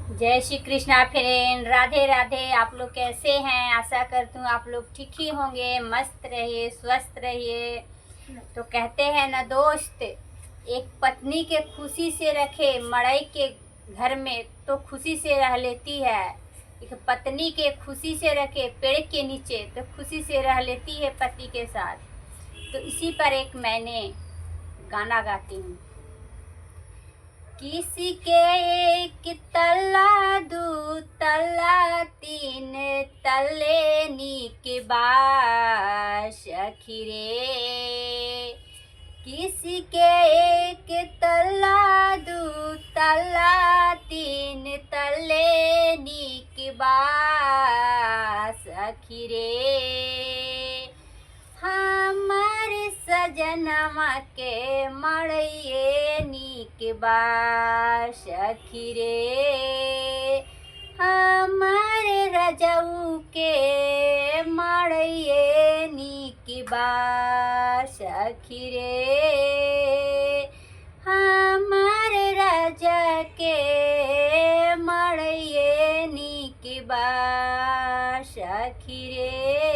जय श्री कृष्णा फ्रेंड, राधे राधे। आप लोग कैसे हैं? आशा करती हूँ आप लोग ठीक ही होंगे, मस्त रहिए, स्वस्थ रहिए। तो कहते हैं ना दोस्त, एक पत्नी के खुशी से रखे मड़ई के घर में तो खुशी से रह लेती है। एक पत्नी के खुशी से रखे पेड़ के नीचे तो खुशी से रह लेती है पति के साथ। तो इसी पर एक मैंने गाना गाती हूँ। किसी के एक तल्ला दू तल्ला तीन तल्ले नीक बा सखी रे। किसी के एक तल्ला दू तल्ला तीन तल्ले नीक बा सखी रे। हमारे सजनमा के मड़इए नीक बा सखी रे। हमारे रजऊ के मड़इए नीक बा सखी रे। हमारे राजा के मड़इए नीक बा सखी रे।